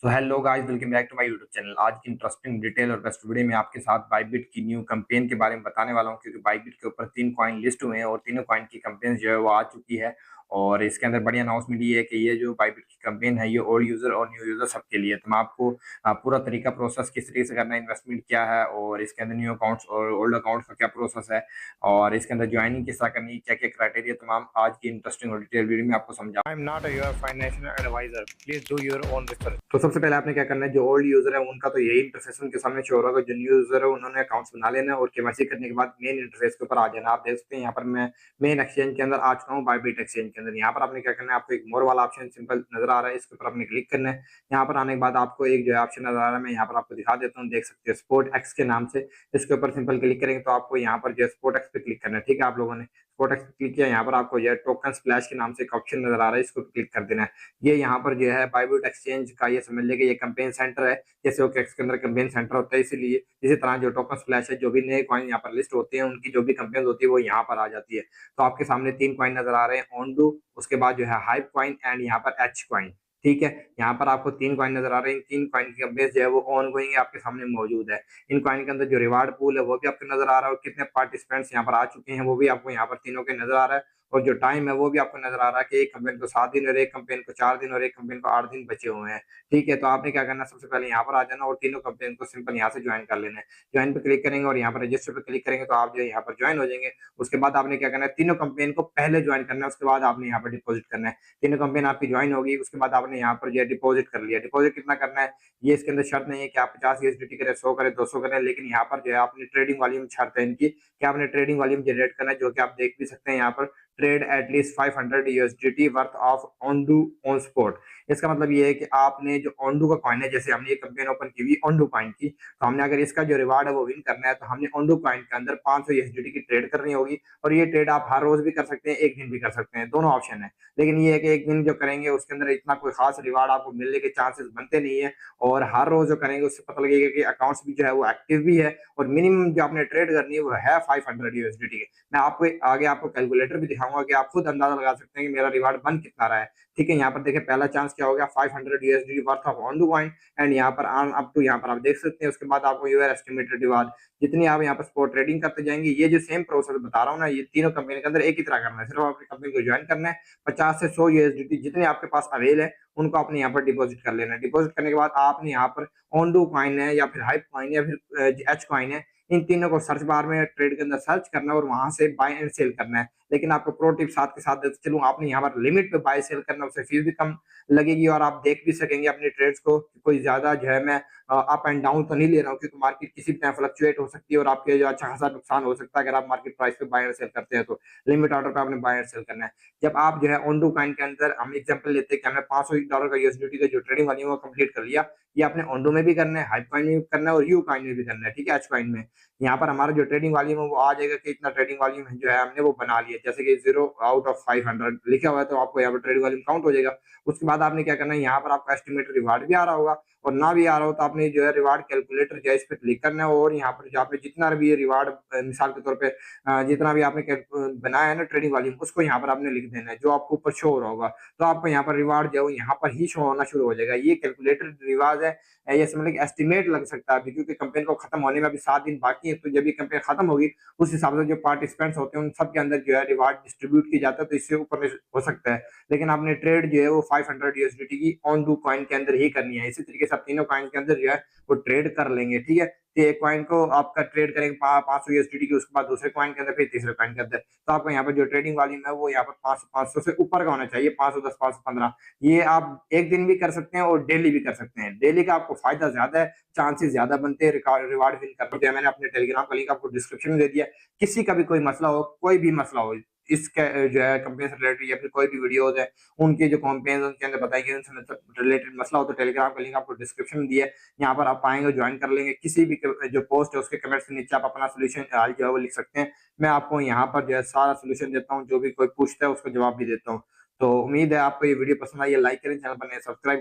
So hello guys, welcome back to my YouTube channel. आज की interesting detail और best video में आपके साथ बाइबिट की न्यू कैंपेन के बारे में बताने वाला हूं, क्योंकि बाइबिट के ऊपर 3 कॉइन लिस्ट हुए हैं और तीनों कॉइन की कैंपेन जो है वो आ चुकी है। और इसके अंदर बड़ी अनाउंसमेंट ये है कि ये जो बाइबिट की कैंपेन है ये ओल्ड यूजर और न्यू यूजर सबके लिए। तो मैं आपको पूरा तरीका प्रोसेस किस तरीके से करना है, इन्वेस्टमेंट क्या है और इसके अंदर न्यू अकाउंट्स और ओल्ड अकाउंट्स का क्या प्रोसेस है और इसके अंदर ज्वाइनिंग किस तरह करनी है, क्या क्या क्राइटेरिया, तमाम आज की इंटरेस्टिंग और डिटेल वीडियो में आपको समझा। I am not your financial advisor, please do your own research. तो सबसे पहले आपने क्या करना है, जो ओल्ड यूजर है उनका तो यही इंटरफेस उनके सामने शो होगा। जो न्यू यूजर है उन्होंने अकाउंट्स बना लेना है और केवाईसी करने के बाद मेन इंटरफेस के ऊपर आ जाना। आप देख सकते हैं यहाँ पर मैं मेन एक्सचेंज के अंदर आ चुका हूँ, बाइबिट एक्सचेंज के अंदर। यहाँ पर आपने क्या करना है, आपको एक मोर वाला ऑप्शन सिंपल नजर आ रहा है, इसके ऊपर आपने क्लिक करना है। यहाँ पर आने के बाद आपको एक जो है ऑप्शन नजर आ रहा है, मैं यहाँ पर आपको दिखा देता हूँ, देख सकते हैं स्पोर्ट एक्स के नाम से। इसके ऊपर सिंपल क्लिक करेंगे तो आपको यहाँ पर जो है स्पोर्ट एक्स पे क्लिक करना है। ठीक है, आप लोगों ने स्पोर्ट एक्स पे क्लिक किया, यहाँ पर आपको जो है टोकन स्प्लैश के नाम से एक ऑप्शन नजर आ रहा है, इसको क्लिक कर देना है। ये यहाँ पर जो है बाइबिट एक्सचेंज का ये समझ लेके ये कैंपेन सेंटर है। जैसे ओकेएक्स के अंदर कैंपेन सेंटर होता है, इसीलिए इसी तरह जो टोकन स्प्लैश है, जो भी नए कॉइन यहाँ पर लिस्ट होते हैं उनकी जो भी कैंपेन होती है वो यहाँ पर आ जाती है। तो आपके सामने 3 कॉइन नजर आ रहे हैं, ओंडू, उसके बाद जो है हाइप कॉइन एंड यहाँ पर एच कॉइन। ठीक है, यहाँ पर आपको 3 कॉइन नजर आ रहे हैं। 3 कॉइन की बेस जो है वो ऑन गोइंग आपके सामने मौजूद है। इन कॉइन के अंदर जो रिवार्ड पूल है वो भी आपको नजर आ रहा है और कितने पार्टिसिपेंट्स यहाँ पर आ चुके हैं वो भी आपको यहाँ पर तीनों के नजर आ रहा है। और जो टाइम है वो भी आपको नजर आ रहा है कि एक कंपेन को 7 दिन और एक कंपेन को 4 दिन और एक कंपेन को 8 दिन बचे हुए हैं। ठीक है, तो आपने क्या करना है, सबसे पहले यहाँ पर आ जाना और तीनों कंपेन को सिंपल यहाँ से ज्वाइन कर लेना है। ज्वाइन पे क्लिक करेंगे और यहाँ पर रजिस्टर पे क्लिक करेंगे तो आप जो है यहाँ पर ज्वाइन हो जाएंगे। उसके बाद आपने क्या करना है, तीनों कंपेन को पहले ज्वाइन करना है, उसके बाद आपने यहाँ पर डिपॉजिट करना है। तीनों कंपेन आपकी ज्वाइन होगी, उसके बाद आपने यहाँ पर जो है डिपॉजिट कर लिया। डिपॉजिट कितना करना है, ये इसके अंदर शर्त नहीं है कि आप 50 USDT करें, 100 करें, 200 करें, लेकिन यहाँ पर जो है आपने ट्रेडिंग वॉल्यूम शर्त है इनकी कि आपने ट्रेडिंग वॉल्यूम जनरेट करना है, जो कि आप देख भी सकते हैं यहाँ पर, trade at least 500 USDT worth of ओंडू ऑन स्पॉट। इसका मतलब ये है कि आपने जो ओंडू का कॉइन है, जैसे हमने ये कंपेन ओपन की हुई ओंडू कॉइन की, तो हमने अगर इसका जो रिवार्ड है वो विन करना है तो हमने ओंडू कॉइन के अंदर 500 USDT की ट्रेड करनी होगी। और ये ट्रेड आप हर रोज भी कर सकते हैं, एक दिन भी कर सकते हैं, दोनों ऑप्शन है। लेकिन ये है कि एक दिन जो करेंगे उसके अंदर इतना कोई खास रिवार्ड आपको मिलने के चांसेस बनते नहीं है। और हर रोज जो करेंगे उससे पता लगेगा कि अकाउंट्स भी जो है वो एक्टिव भी है और मिनिमम जो आपने ट्रेड करनी है वो है 500 USDT के। मैं आपको आगे आपको कैलकुलेटर भी दिखाऊंगा कि आप खुद अंदाजा लगा सकते हैं कि मेरा रिवार्ड बन कितना रहा है। ठीक है, यहाँ पर देखिए पहला चांस क्या हो गया, 500 USDT worth of on the coin and यहाँ पर अर्न अप टू, यहाँ पर आप देख सकते हैं। उसके बाद आपको यूर एस्टिमेटेड रिवार्ड, जितनी आप यहाँ पर स्पॉट ट्रेडिंग करते जाएंगे, ये जो सेम प्रोसेस बता रहा हूँ ना, ये तीनों कंपनी के अंदर एक ही तरह करना है। सिर्फ अपनी कंपनी को ज्वाइन करना है, 50 से 100 USDT जितने आपके पास अवेल है उनको आपने यहाँ पर डिपॉजिट कर लेना है। डिपॉजिट करने के बाद आपने यहाँ पर ओंडू कॉइन है या फिर हाइप कॉइन या फिर एच कॉइन है, इन तीनों को सर्च बार में ट्रेड के अंदर सर्च करना है और वहां से बाय एंड सेल करना है। लेकिन आपको प्रो टिप साथ के साथ देते चलूं, आपने यहाँ पर लिमिट पे बाय सेल करना, उससे फीस भी कम लगेगी और आप देख भी सकेंगे अपने ट्रेड्स को। कोई ज्यादा जो है मैं अप एंड डाउन तो नहीं ले रहा हूँ, क्योंकि मार्केट किसी भी टाइम फ्लक्चुएट हो सकती है और आपके जो अच्छा खासा नुकसान हो सकता है अगर आप मार्केट प्राइस पे बाय और सेल करते हैं। तो लिमिट ऑर्डर पे आपने बाय और सेल करना है। जब आप जो है ओंडू कॉइन के अंदर, हम एग्जांपल लेते हैं कि हमने $500 का यूएसडीटी का जो ट्रेडिंग वाली है वो कंप्लीट कर लिया, ये आपने ओंडो में भी करना है, हाइप कॉइन में भी करना है और यू कॉइन में भी करना है। ठीक है, एच कॉइन में यहाँ पर हमारा जो ट्रेडिंग वॉल्यूम है वो आ जाएगा कि इतना ट्रेडिंग वॉल्यूम जो है हमने वो बना लिया, जैसे कि 0/500 लिखा हुआ है तो आपको यहाँ पर ट्रेडिंग वॉल्यूम काउंट हो जाएगा। उसके बाद आपने क्या करना है, यहाँ पर आपका एस्टिमेटेड रिवार्ड भी आ रहा होगा और ना भी आ रहा हो तो आपने जो है रिवार्ड कैलकुलेटर जो है इस पर क्लिक करना है और यहाँ पर जो आपने जितना भी रिवार्ड मिसाल के तौर पर जितना भी आपने बनाया है ना ट्रेडिंग वॉल्यूम, उसको यहाँ पर आपने लिख देना है जो आपको ऊपर शो हो रहा होगा। तो आपको यहाँ पर रिवार्ड जो है यहाँ पर ही शो होना शुरू हो जाएगा। ये कैलकुलेटर रिवार्ड है, ये समझ लें कि एस्टिमेट लग सकता है अभी, क्योंकि कंपेन को खत्म होने में अभी 7 दिन बाकी है। तो जब ये कंपेन खत्म होगी उस हिसाब से जो पार्टिसिपेंट्स होते हैं उन सब के अंदर जो है रिवार्ड डिस्ट्रीब्यूट किया जाता है, तो इससे ऊपर हो सकता है। लेकिन आपने ट्रेड जो है वो 500 USDT की ऑन डू कॉइन के अंदर ही करनी है। इसी तरीके से आप तीनों कॉइन के अंदर जो है वो ट्रेड कर लेंगे। ठीक है, तो एक कॉइन को आपका ट्रेड करेंगे 500 USDT की, उसके बाद दूसरे कॉइन के अंदर, फिर तीसरे कॉइन के अंदर। तो आपको यहाँ पर जो ट्रेडिंग वॉल्यूम है वो यहाँ पर 500 से ऊपर का होना चाहिए, 510, 515। ये आप एक दिन भी कर सकते हैं और डेली भी कर सकते हैं। डेली का आपको फायदा ज्यादा है, चांसेस ज्यादा बनते हैं रिवार्ड विन करने के। मैंने अपने टेलीग्राम का लिंक आपको डिस्क्रिप्शन में दे दिया। किसी का भी कोई मसला हो, कोई भी मसला हो इसके जो है कंपेन से रिलेटेड या फिर कोई भी वीडियोज है उनके जो कंपेन उनके अंदर बताएंगे, उनसे रिलेटेड मसला हो तो टेलीग्राम का लिंक आपको डिस्क्रिप्शन में दिया है, यहाँ पर आप आएंगे ज्वाइन कर लेंगे। किसी भी जो पोस्ट है उसके कमेंट के नीचे आप अपना सोल्यूशन जो है वो लिख सकते हैं। मैं आपको यहाँ पर जो है सारा सोल्यूशन देता हूँ, जो भी कोई पूछता है उसको जवाब भी देता हूँ। तो उम्मीद है आपको ये वीडियो पसंद आई है, लाइक करें, चैनल पर नए सब्सक्राइब